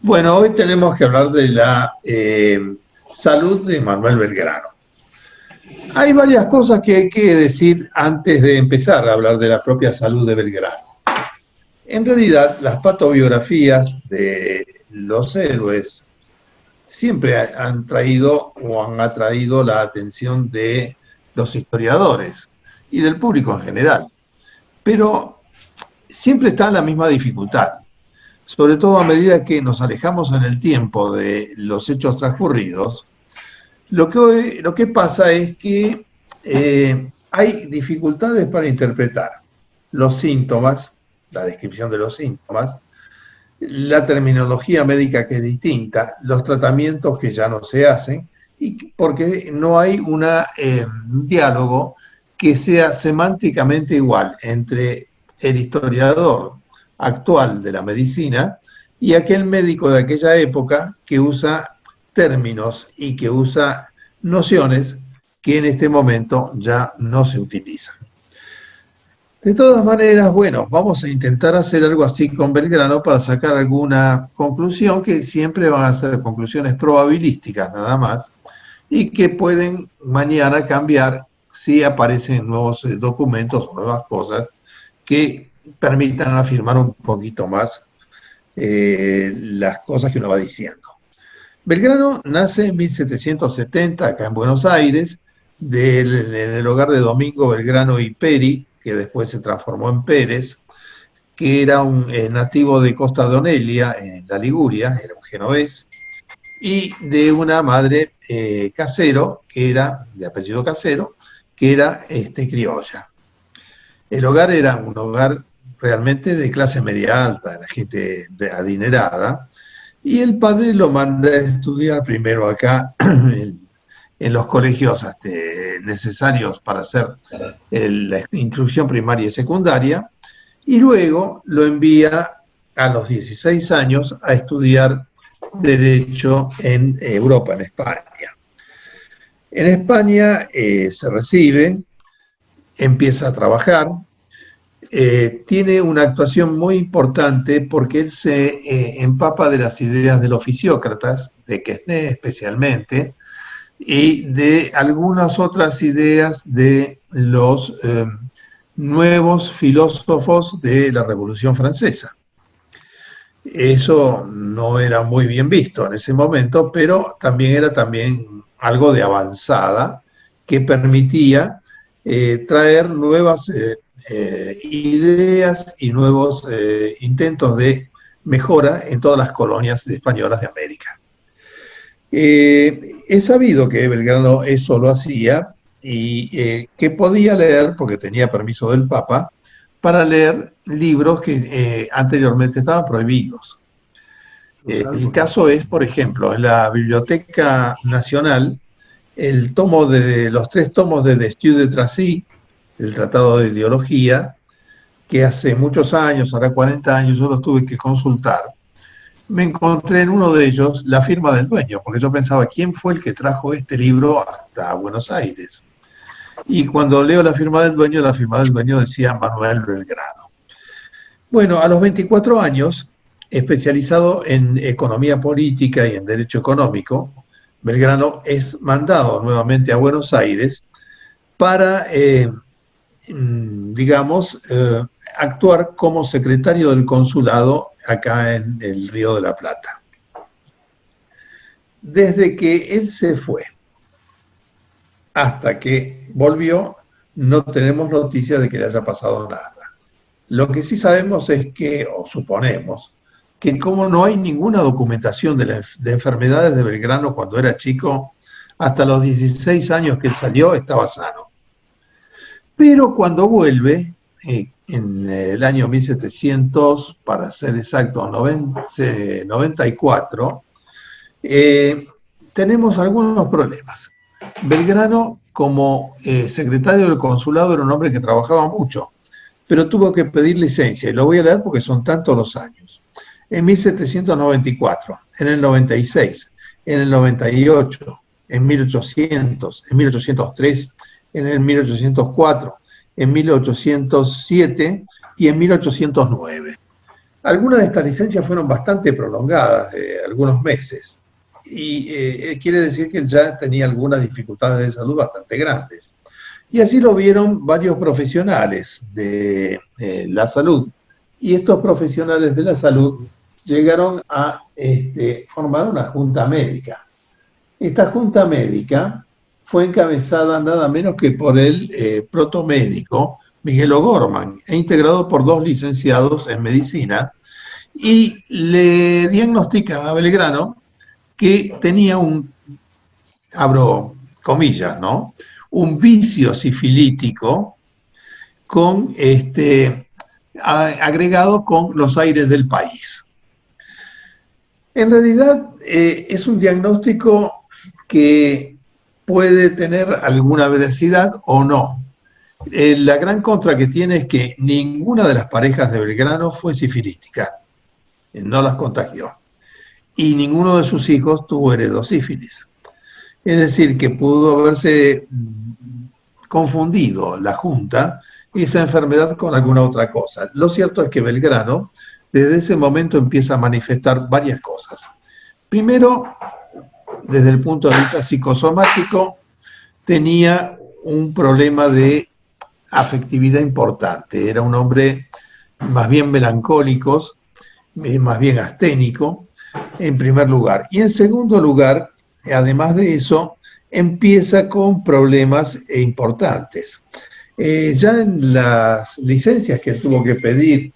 Bueno, hoy tenemos que hablar de la salud de Manuel Belgrano. Hay varias cosas que hay que decir antes de empezar a hablar de la propia salud de Belgrano. En realidad, las patobiografías de los héroes siempre han traído o han atraído la atención de los historiadores y del público en general. Pero siempre está la misma dificultad, sobre todo a medida que nos alejamos en el tiempo de los hechos transcurridos. Lo que pasa es que hay dificultades para interpretar los síntomas, la descripción de los síntomas, la terminología médica que es distinta, los tratamientos que ya no se hacen, y porque no hay un diálogo que sea semánticamente igual entre el historiador actual de la medicina y aquel médico de aquella época que usa términos y que usa nociones que en este momento ya no se utilizan. De todas maneras, bueno, vamos a intentar hacer algo así con Belgrano para sacar alguna conclusión, que siempre van a ser conclusiones probabilísticas nada más, y que pueden mañana cambiar si aparecen nuevos documentos o nuevas cosas que permitan afirmar un poquito más las cosas que uno va diciendo. Belgrano nace en 1770 acá en Buenos Aires, en el hogar de Domingo Belgrano y Peri, que después se transformó en Pérez, que era un nativo de Costa Donelia, en la Liguria, era un genovés, y de una madre Casero, que era de apellido Casero, que era criolla. El hogar era un hogar realmente de clase media alta, la gente adinerada, y el padre lo manda a estudiar primero acá en los colegios necesarios para hacer la instrucción primaria y secundaria, y luego lo envía a los 16 años a estudiar Derecho en Europa, en España. En España se recibe, empieza a trabajar, tiene una actuación muy importante porque él se empapa de las ideas de los fisiócratas, de Quesnay especialmente, y de algunas otras ideas de los nuevos filósofos de la Revolución Francesa. Eso no era muy bien visto en ese momento, pero también era algo de avanzada que permitía traer nuevas ideas y nuevos intentos de mejora en todas las colonias españolas de América. Es sabido que Belgrano eso lo hacía y que podía leer, porque tenía permiso del Papa, para leer libros que anteriormente estaban prohibidos. El caso es, por ejemplo, en la Biblioteca Nacional, los 3 tomos de Destutt de Tracy, el Tratado de Ideología, que hace muchos años, ahora 40 años, yo los tuve que consultar. Me encontré en uno de ellos la firma del dueño, porque yo pensaba, ¿quién fue el que trajo este libro hasta Buenos Aires? Y cuando leo la firma del dueño decía Manuel Belgrano. Bueno, a los 24 años, especializado en economía política y en derecho económico, Belgrano es mandado nuevamente a Buenos Aires para, digamos, actuar como secretario del consulado acá en el Río de la Plata. Desde que él se fue hasta que volvió, no tenemos noticias de que le haya pasado nada. Lo que sí sabemos es que, o suponemos, que como no hay ninguna documentación de enfermedades de Belgrano cuando era chico, hasta los 16 años que él salió estaba sano. Pero cuando vuelve, en el año 1700, para ser exacto, 94, tenemos algunos problemas. Belgrano, como secretario del consulado, era un hombre que trabajaba mucho, pero tuvo que pedir licencia, y lo voy a leer porque son tantos los años. En 1794, en el 96, en el 98, en 1800, en 1803, en el 1804, en 1807 y en 1809. Algunas de estas licencias fueron bastante prolongadas, de algunos meses, y quiere decir que él ya tenía algunas dificultades de salud bastante grandes. Y así lo vieron varios profesionales de la salud. Y estos profesionales de la salud llegaron a formar una junta médica. Esta junta médica fue encabezada nada menos que por el protomédico Miguel O'Gorman e integrado por dos licenciados en medicina, y le diagnostican a Belgrano que tenía abro comillas, ¿no? Un vicio sifilítico con agregado con los aires del país. En realidad es un diagnóstico que puede tener alguna veracidad o no. La gran contra que tiene es que ninguna de las parejas de Belgrano fue sifilítica, no las contagió, y ninguno de sus hijos tuvo heredosífilis. Es decir, que pudo haberse confundido la Junta esa enfermedad con alguna otra cosa. Lo cierto es que Belgrano desde ese momento empieza a manifestar varias cosas. Primero, desde el punto de vista psicosomático, tenía un problema de afectividad importante. Era un hombre más bien melancólico, más bien asténico, en primer lugar. Y en segundo lugar, además de eso, empieza con problemas importantes. Ya en las licencias que tuvo que pedir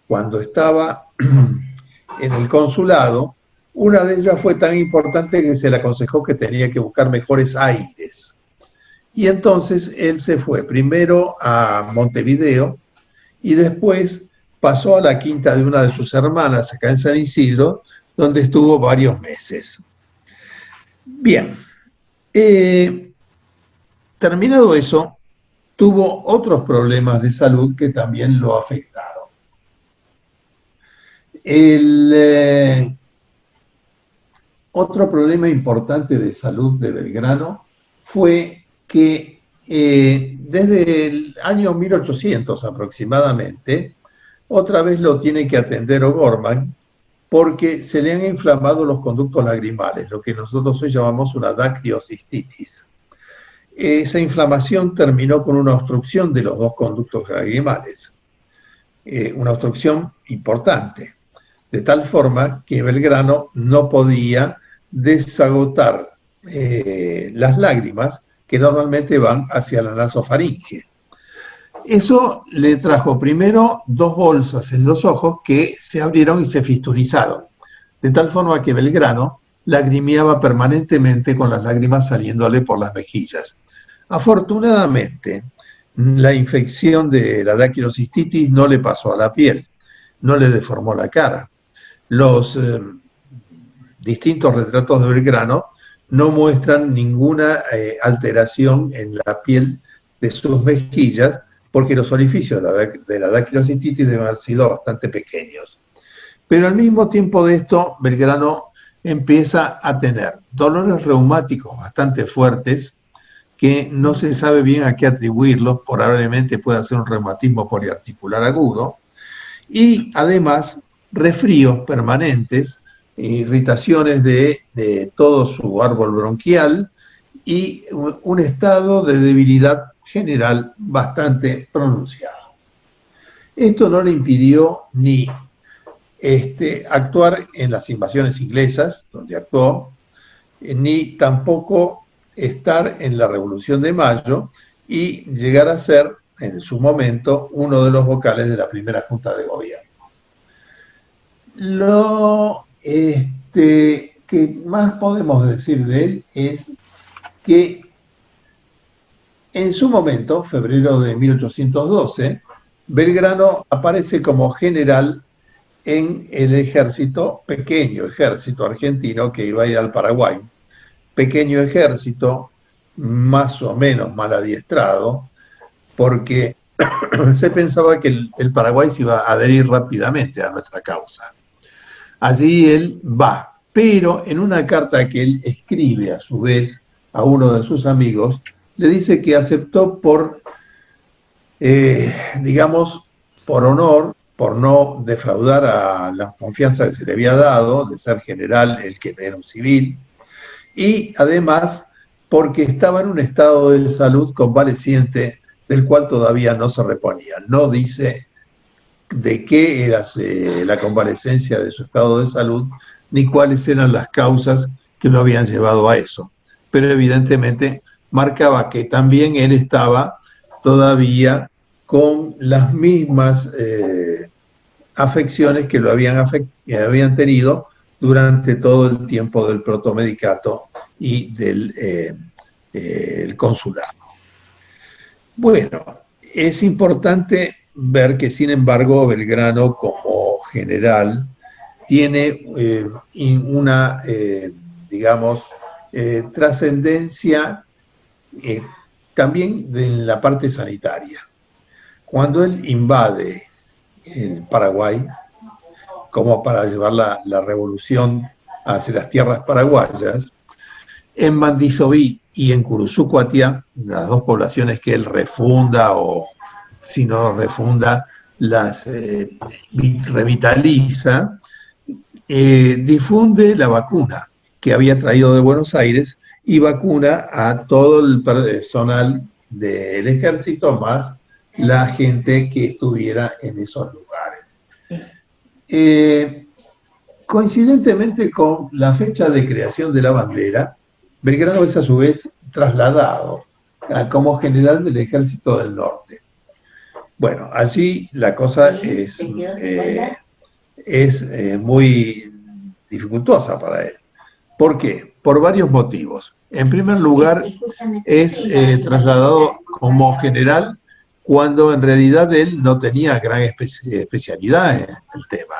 cuando estaba en el consulado, una de ellas fue tan importante que se le aconsejó que tenía que buscar mejores aires. Y entonces él se fue primero a Montevideo y después pasó a la quinta de una de sus hermanas acá en San Isidro, donde estuvo varios meses. Bien, terminado eso, tuvo otros problemas de salud que también lo afectaron. Otro problema importante de salud de Belgrano fue que desde el año 1800 aproximadamente, otra vez lo tiene que atender O'Gorman porque se le han inflamado los conductos lagrimales, lo que nosotros hoy llamamos una dacriocistitis. Esa inflamación terminó con una obstrucción de los dos conductos lagrimales, una obstrucción importante, de tal forma que Belgrano no podía desagotar las lágrimas que normalmente van hacia la nasofaringe. Eso le trajo primero dos bolsas en los ojos que se abrieron y se fisturizaron, de tal forma que Belgrano lagrimeaba permanentemente con las lágrimas saliéndole por las mejillas. Afortunadamente, la infección de la daquilocistitis no le pasó a la piel, no le deformó la cara. Los distintos retratos de Belgrano no muestran ninguna alteración en la piel de sus mejillas, porque los orificios de la daquilocistitis deben haber sido bastante pequeños. Pero al mismo tiempo de esto, Belgrano empieza a tener dolores reumáticos bastante fuertes, que no se sabe bien a qué atribuirlos, probablemente pueda ser un reumatismo poliarticular agudo, y además resfríos permanentes, irritaciones de todo su árbol bronquial y un estado de debilidad general bastante pronunciado. Esto no le impidió ni actuar en las invasiones inglesas, donde actuó, ni tampoco estar en la Revolución de Mayo y llegar a ser, en su momento, uno de los vocales de la primera Junta de Gobierno. Lo que más podemos decir de él es que en su momento, febrero de 1812, Belgrano aparece como general en el ejército, pequeño ejército argentino que iba a ir al Paraguay. Pequeño ejército, más o menos mal adiestrado, porque se pensaba que el Paraguay se iba a adherir rápidamente a nuestra causa. Allí él va, pero en una carta que él escribe a su vez a uno de sus amigos, le dice que aceptó por, digamos, por honor por no defraudar a la confianza que se le había dado de ser general el que era un civil, y además porque estaba en un estado de salud convaleciente del cual todavía no se reponía. No dice de qué era la convalecencia de su estado de salud, ni cuáles eran las causas que lo habían llevado a eso. Pero evidentemente marcaba que también él estaba todavía con las mismas afecciones que lo habían tenido durante todo el tiempo del protomedicato y del el consulado. Bueno, es importante ver que, sin embargo, Belgrano como general tiene una, digamos, trascendencia también en la parte sanitaria. Cuando él invade el Paraguay, como para llevar la revolución hacia las tierras paraguayas, en Mandisoví y en Curuzucuatiá, las dos poblaciones que él refunda o, si no refunda, las revitaliza, difunde la vacuna que había traído de Buenos Aires y vacuna a todo el personal del ejército, más la gente que estuviera en esos lugares. Coincidentemente con la fecha de creación de la bandera, Belgrano es a su vez trasladado como general del Ejército del Norte. Bueno, allí la cosa es muy dificultosa para él. ¿Por qué? Por varios motivos. En primer lugar, es trasladado como general cuando en realidad él no tenía gran especialidad en el tema.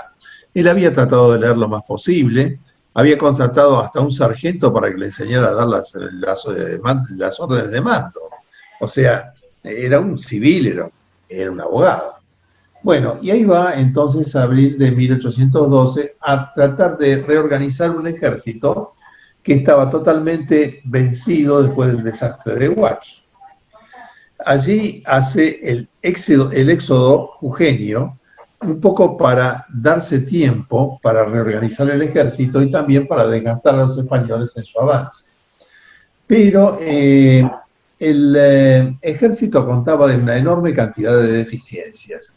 Él había tratado de leer lo más posible, había contratado hasta un sargento para que le enseñara a dar las órdenes de mando. O sea, era un civil, era un abogado. Bueno, y ahí va entonces abril de 1812 a tratar de reorganizar un ejército que estaba totalmente vencido después del desastre de Huachi. Allí hace el éxodo jujeño, un poco para darse tiempo para reorganizar el ejército y también para desgastar a los españoles en su avance. Pero el ejército contaba de una enorme cantidad de deficiencias.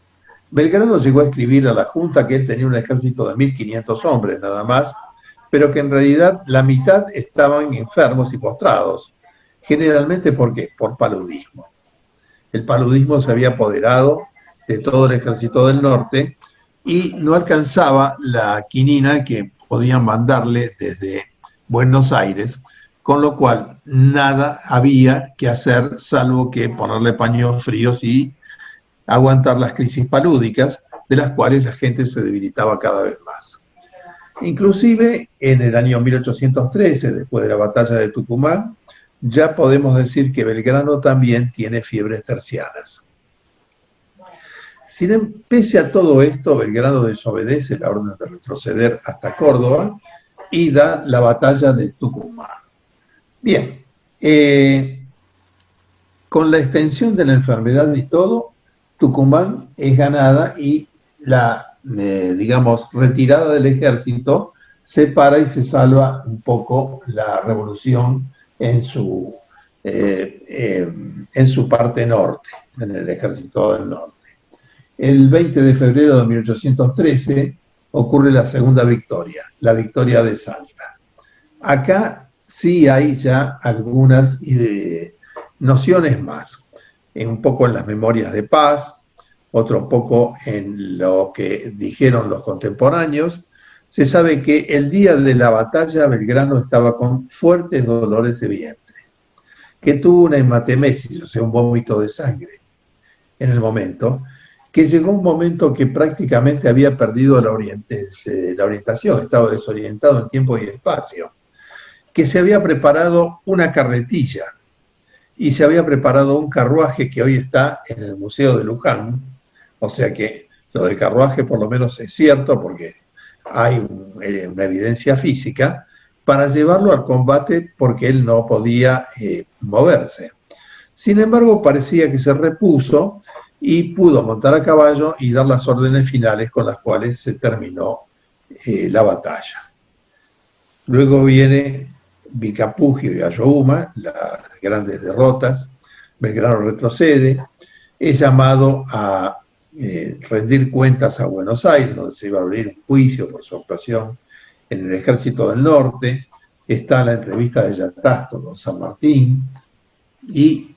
Belgrano llegó a escribir a la Junta que él tenía un ejército de 1.500 hombres nada más, pero que en realidad la mitad estaban enfermos y postrados. Generalmente, ¿por qué? Por paludismo. El paludismo se había apoderado de todo el ejército del norte y no alcanzaba la quinina que podían mandarle desde Buenos Aires, con lo cual nada había que hacer salvo que ponerle paños fríos y aguantar las crisis palúdicas, de las cuales la gente se debilitaba cada vez más. Inclusive en el año 1813, después de la batalla de Tucumán, ya podemos decir que Belgrano también tiene fiebres tercianas. Pese a todo esto, Belgrano desobedece la orden de retroceder hasta Córdoba y da la batalla de Tucumán. Bien, con la extensión de la enfermedad y todo, Tucumán es ganada y la, digamos, retirada del ejército se para y se salva un poco la revolución en su parte norte, en el ejército del norte. El 20 de febrero de 1813 ocurre la segunda victoria, la victoria de Salta. Acá sí hay ya algunas nociones más, un poco en las memorias de paz, otro poco en lo que dijeron los contemporáneos. Se sabe que el día de la batalla Belgrano estaba con fuertes dolores de vientre, que tuvo una hematemesis, o sea, un vómito de sangre en el momento, que llegó un momento que prácticamente había perdido la orientación, estaba desorientado en tiempo y espacio, que se había preparado una carretilla y se había preparado un carruaje que hoy está en el Museo de Luján, o sea que lo del carruaje por lo menos es cierto porque hay una evidencia física, para llevarlo al combate porque él no podía moverse. Sin embargo, parecía que se repuso y pudo montar a caballo y dar las órdenes finales con las cuales se terminó la batalla. Luego viene Vilcapugio y Ayohuma, las grandes derrotas. Belgrano retrocede, es llamado a rendir cuentas a Buenos Aires, donde se iba a abrir un juicio por su actuación en el Ejército del Norte. Está la entrevista de Yatasto con San Martín, y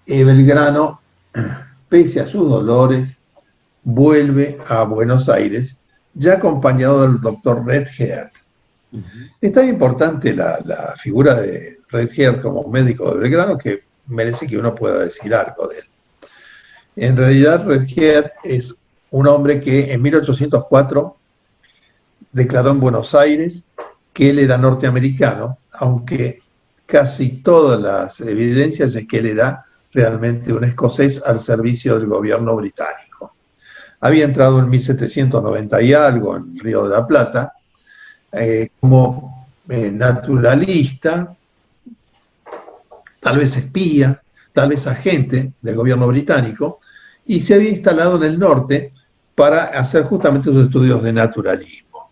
Belgrano, pese a sus dolores, vuelve a Buenos Aires, ya acompañado del doctor Redhead. Es tan importante la figura de Redhead como médico de Belgrano que merece que uno pueda decir algo de él. En realidad, Redhead es un hombre que en 1804 declaró en Buenos Aires que él era norteamericano, aunque casi todas las evidencias es que él era realmente un escocés al servicio del gobierno británico. Había entrado en 1790 y algo en el Río de la Plata como naturalista, tal vez espía, tal vez agente del gobierno británico, y se había instalado en el norte para hacer justamente sus estudios de naturalismo.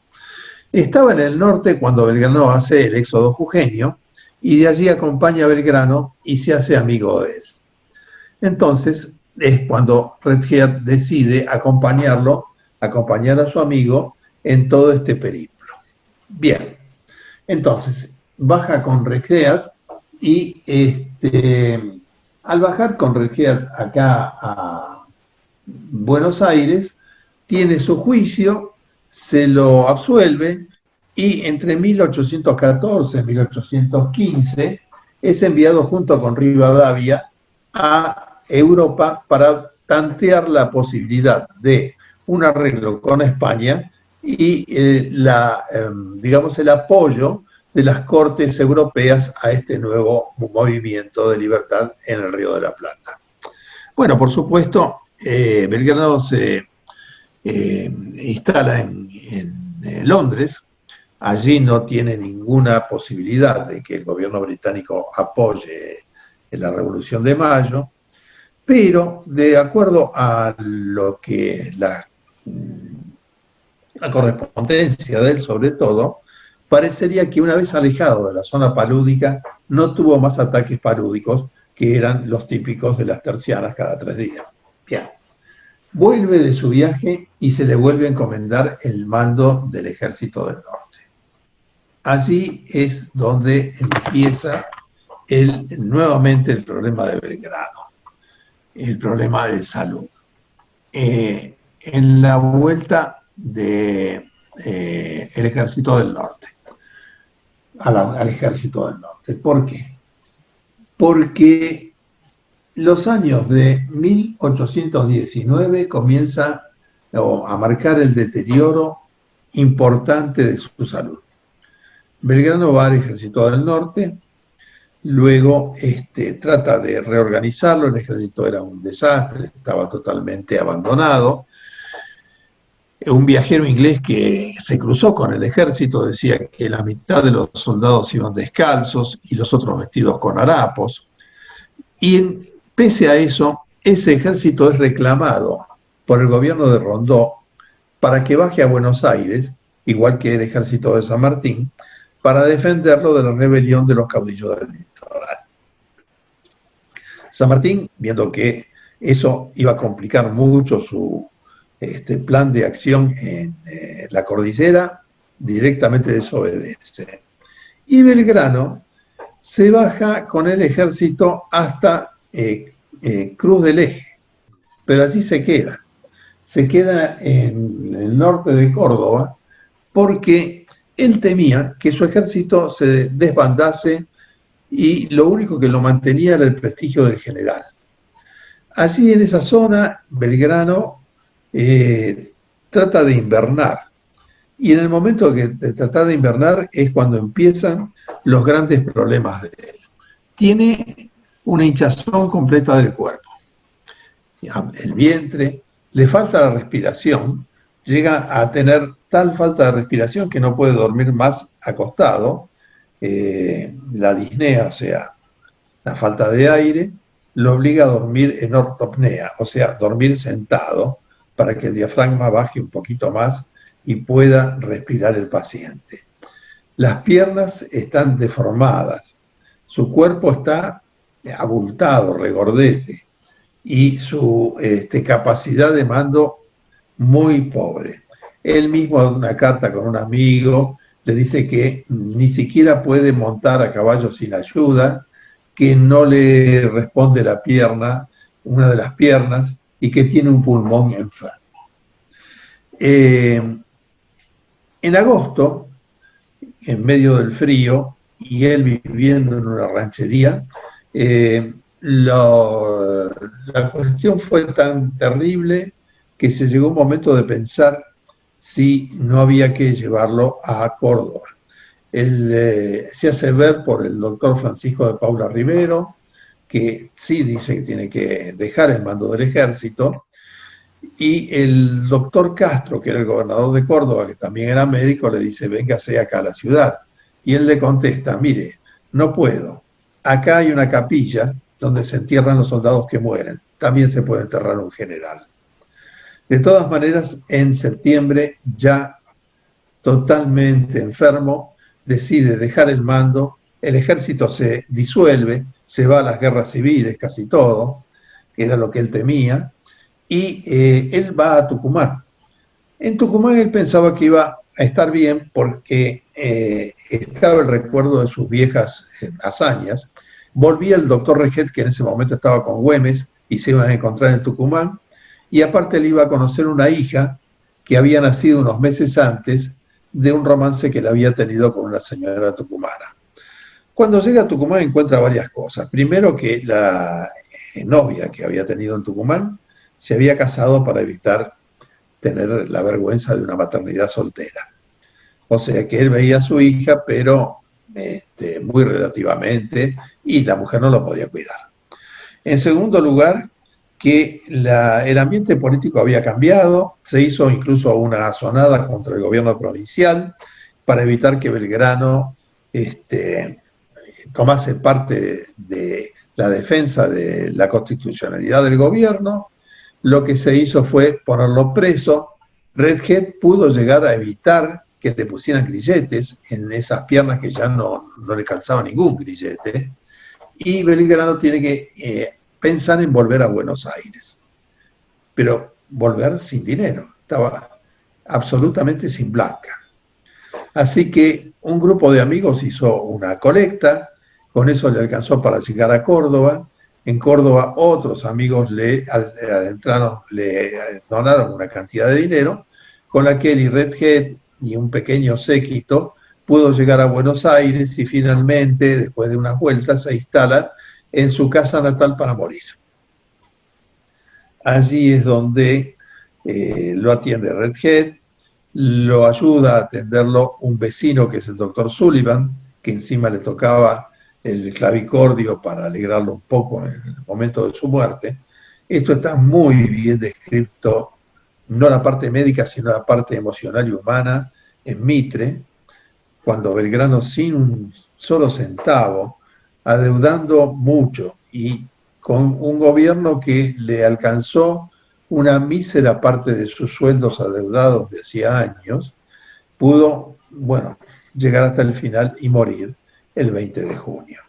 Estaba en el norte cuando Belgrano hace el éxodo jujeño, y de allí acompaña a Belgrano y se hace amigo de él. Entonces es cuando Redhead decide acompañar a su amigo en todo este periplo. Bien, entonces baja con Redhead y al bajar con Redhead acá a Buenos Aires, tiene su juicio, se lo absuelve y entre 1814 y 1815 es enviado junto con Rivadavia a Europa para tantear la posibilidad de un arreglo con España y digamos, el apoyo de las cortes europeas a este nuevo movimiento de libertad en el Río de la Plata. Bueno, por supuesto, Belgrano se instala en Londres. Allí no tiene ninguna posibilidad de que el gobierno británico apoye la Revolución de Mayo, pero de acuerdo a lo que la correspondencia de él sobre todo, parecería que una vez alejado de la zona palúdica no tuvo más ataques palúdicos, que eran los típicos de las tercianas cada 3 días. Bien. Vuelve de su viaje y se le vuelve a encomendar el mando del Ejército del Norte. Allí es donde empieza nuevamente el problema de Belgrano, el problema de salud. En la vuelta del Ejército del Norte, al Ejército del Norte. ¿Por qué? Porque los años de 1819 comienza a marcar el deterioro importante de su salud. Belgrano va al Ejército del Norte, luego trata de reorganizarlo, el ejército era un desastre, estaba totalmente abandonado. Un viajero inglés que se cruzó con el ejército decía que la mitad de los soldados iban descalzos y los otros vestidos con harapos. Y pese a eso, ese ejército es reclamado por el gobierno de Rondó para que baje a Buenos Aires, igual que el ejército de San Martín, para defenderlo de la rebelión de los caudillos del litoral. San Martín, viendo que eso iba a complicar mucho su plan de acción en la cordillera, directamente desobedece. Y Belgrano se baja con el ejército hasta Cruz del Eje, pero allí se queda en el norte de Córdoba, porque él temía que su ejército se desbandase y lo único que lo mantenía era el prestigio del general. Allí en esa zona, Belgrano trata de invernar, y en el momento de tratar de invernar es cuando empiezan los grandes problemas de él. Tiene una hinchazón completa del cuerpo, el vientre, le falta la respiración, llega a tener tal falta de respiración que no puede dormir más acostado, la disnea, o sea, la falta de aire, lo obliga a dormir en ortopnea, o sea, dormir sentado, para que el diafragma baje un poquito más y pueda respirar el paciente. Las piernas están deformadas, su cuerpo está abultado, regordete, y su capacidad de mando muy pobre. Él mismo en una carta con un amigo le dice que ni siquiera puede montar a caballo sin ayuda, que no le responde la pierna, una de las piernas, y que tiene un pulmón enfermo. En agosto, en medio del frío, y él viviendo en una ranchería, la cuestión fue tan terrible que se llegó un momento de pensar si no había que llevarlo a Córdoba. Él se hace ver por el doctor Francisco de Paula Rivero, que sí dice que tiene que dejar el mando del ejército, y el doctor Castro, que era el gobernador de Córdoba, que también era médico, le dice, véngase acá a la ciudad. Y él le contesta, mire, no puedo. Acá hay una capilla donde se entierran los soldados que mueren. También se puede enterrar un general. De todas maneras, en septiembre, ya totalmente enfermo, decide dejar el mando, el ejército se disuelve, se va a las guerras civiles, casi todo, que era lo que él temía, y él va a Tucumán. En Tucumán él pensaba que iba a estar bien porque estaba el recuerdo de sus viejas hazañas. Volvía el doctor Reget, que en ese momento estaba con Güemes, y se iban a encontrar en Tucumán, y aparte él iba a conocer una hija que había nacido unos meses antes de un romance que él había tenido con una señora tucumana. Cuando llega a Tucumán encuentra varias cosas. Primero, que la novia que había tenido en Tucumán se había casado para evitar tener la vergüenza de una maternidad soltera. O sea que él veía a su hija, pero muy relativamente, y la mujer no lo podía cuidar. En segundo lugar, que el ambiente político había cambiado, se hizo incluso una asonada contra el gobierno provincial para evitar que Belgrano tomase parte de la defensa de la constitucionalidad del gobierno. Lo que se hizo fue ponerlo preso. Redhead pudo llegar a evitar que le pusieran grilletes en esas piernas que ya no le calzaba ningún grillete, y Belgrano tiene que pensar en volver a Buenos Aires, pero volver sin dinero, estaba absolutamente sin blanca. Así que un grupo de amigos hizo una colecta, con eso le alcanzó para llegar a Córdoba. En Córdoba otros amigos le donaron una cantidad de dinero, con la que él y Redhead y un pequeño séquito pudo llegar a Buenos Aires y finalmente, después de unas vueltas, se instala en su casa natal para morir. Allí es donde lo atiende Redhead, lo ayuda a atenderlo un vecino que es el doctor Sullivan, que encima le tocaba el clavicordio para alegrarlo un poco en el momento de su muerte. Esto está muy bien descrito, no la parte médica, sino la parte emocional y humana, en Mitre, cuando Belgrano, sin un solo centavo, adeudando mucho y con un gobierno que le alcanzó una mísera parte de sus sueldos adeudados de hacía años, pudo, llegar hasta el final y morir el 20 de junio.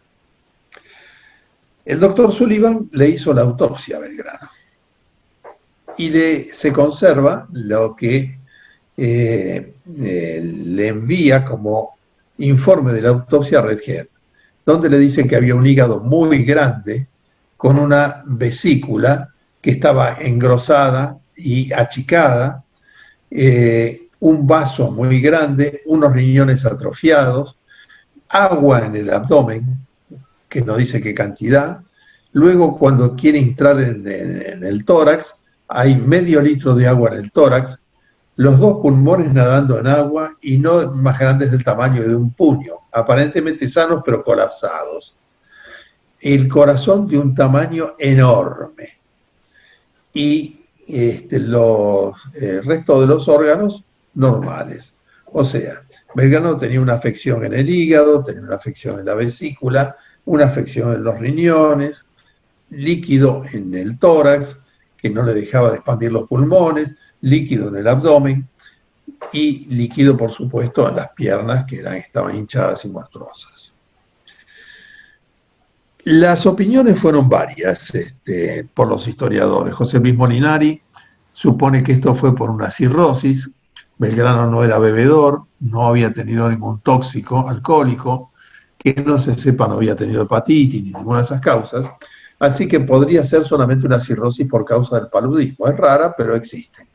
El doctor Sullivan le hizo la autopsia a Belgrano y se conserva lo que le envía como informe de la autopsia a Redhead, donde le dicen que había un hígado muy grande con una vesícula que estaba engrosada y achicada, un vaso muy grande, unos riñones atrofiados, agua en el abdomen, que no dice qué cantidad. Luego, cuando quiere entrar en el tórax, hay medio litro de agua en el tórax, los dos pulmones nadando en agua y no más grandes del tamaño de un puño, aparentemente sanos pero colapsados. El corazón de un tamaño enorme. Y los restos de los órganos normales. O sea, Belgrano tenía una afección en el hígado, tenía una afección en la vesícula, una afección en los riñones, líquido en el tórax, que no le dejaba de expandir los pulmones, líquido en el abdomen y líquido, por supuesto, en las piernas, que estaban hinchadas y monstruosas. Las opiniones fueron varias por los historiadores. José Luis Molinari supone que esto fue por una cirrosis. Belgrano no era bebedor, no había tenido ningún tóxico alcohólico, que no se sepa no había tenido hepatitis ni ninguna de esas causas, así que podría ser solamente una cirrosis por causa del paludismo. Es rara, pero existe.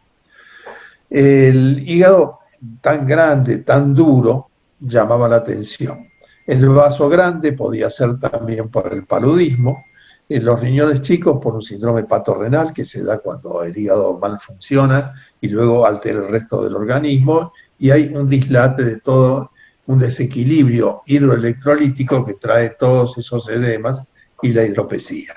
El hígado tan grande, tan duro, llamaba la atención. El vaso grande podía ser también por el paludismo, los riñones chicos por un síndrome hepatorrenal que se da cuando el hígado mal funciona y luego altera el resto del organismo, y hay un dislate de todo, un desequilibrio hidroelectrolítico que trae todos esos edemas y la hidropesía.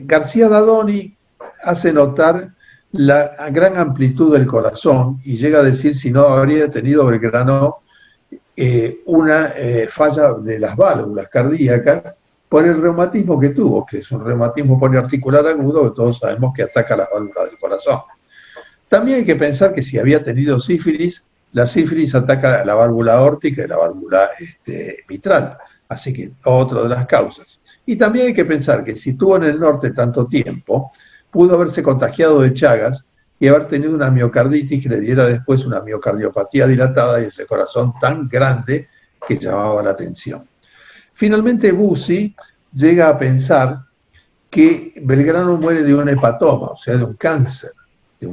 García Dadoni hace notar la gran amplitud del corazón y llega a decir si no habría tenido Belgrano una falla de las válvulas cardíacas por el reumatismo que tuvo, que es un reumatismo poliarticular agudo que todos sabemos que ataca las válvulas del corazón. También hay que pensar que si había tenido sífilis, la sífilis ataca la válvula aórtica y la válvula mitral, así que otra de las causas. Y también hay que pensar que si estuvo en el norte tanto tiempo, pudo haberse contagiado de Chagas y haber tenido una miocarditis que le diera después una miocardiopatía dilatada y ese corazón tan grande que llamaba la atención. Finalmente, Bussi llega a pensar que Belgrano muere de un hepatoma, o sea, de un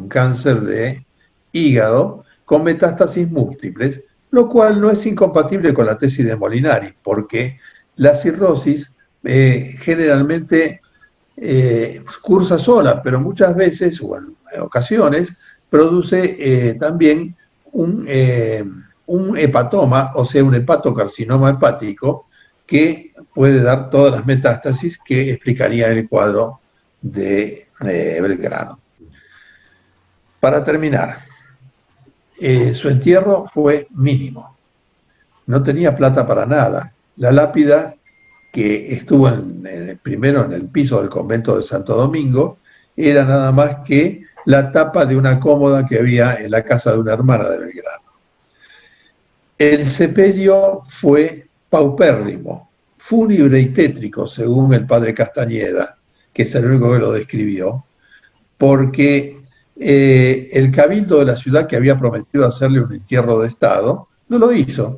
cáncer de hígado con metástasis múltiples, lo cual no es incompatible con la tesis de Molinari, porque la cirrosis generalmente cursa sola, pero muchas veces, o en ocasiones, produce también un hepatoma, o sea, un hepatocarcinoma hepático, que puede dar todas las metástasis que explicaría el cuadro de Belgrano. Para terminar, su entierro fue mínimo. No tenía plata para nada. La lápida que estuvo primero en el piso del convento de Santo Domingo era nada más que la tapa de una cómoda que había en la casa de una hermana de Belgrano. El sepelio fue paupérrimo, fúnebre y tétrico, según el padre Castañeda, que es el único que lo describió, porque el cabildo de la ciudad, que había prometido hacerle un entierro de Estado, no lo hizo.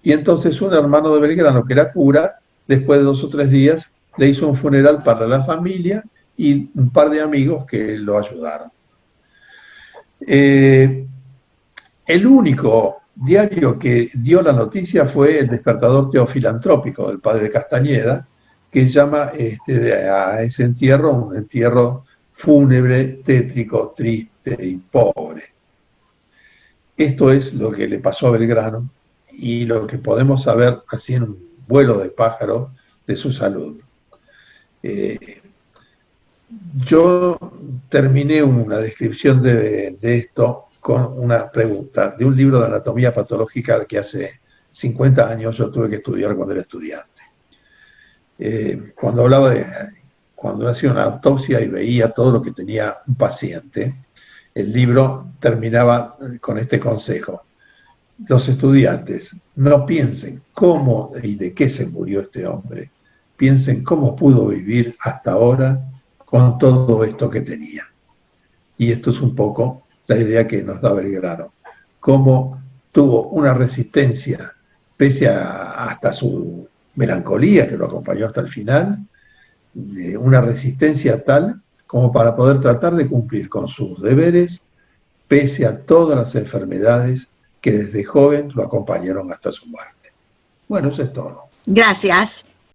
Y entonces un hermano de Belgrano, que era cura, después de 2 o 3 días, le hizo un funeral para la familia y un par de amigos que lo ayudaron. El único diario que dio la noticia fue El Despertador Teofilantrópico del padre Castañeda, que llama a ese entierro un entierro fúnebre, tétrico, triste y pobre. Esto es lo que le pasó a Belgrano y lo que podemos saber así en un vuelo de pájaro de su salud. Yo terminé una descripción de esto con una pregunta de un libro de anatomía patológica que hace 50 años yo tuve que estudiar cuando era estudiante. Cuando hablaba cuando hacía una autopsia y veía todo lo que tenía un paciente, el libro terminaba con este consejo: los estudiantes no piensen cómo y de qué se murió este hombre, piensen cómo pudo vivir hasta ahora con todo esto que tenía. Y esto es un poco la idea que nos da Belgrano, cómo tuvo una resistencia pese hasta su melancolía que lo acompañó hasta el final, una resistencia tal como para poder tratar de cumplir con sus deberes pese a todas las enfermedades que desde joven lo acompañaron hasta su muerte. Bueno, eso es todo. Gracias.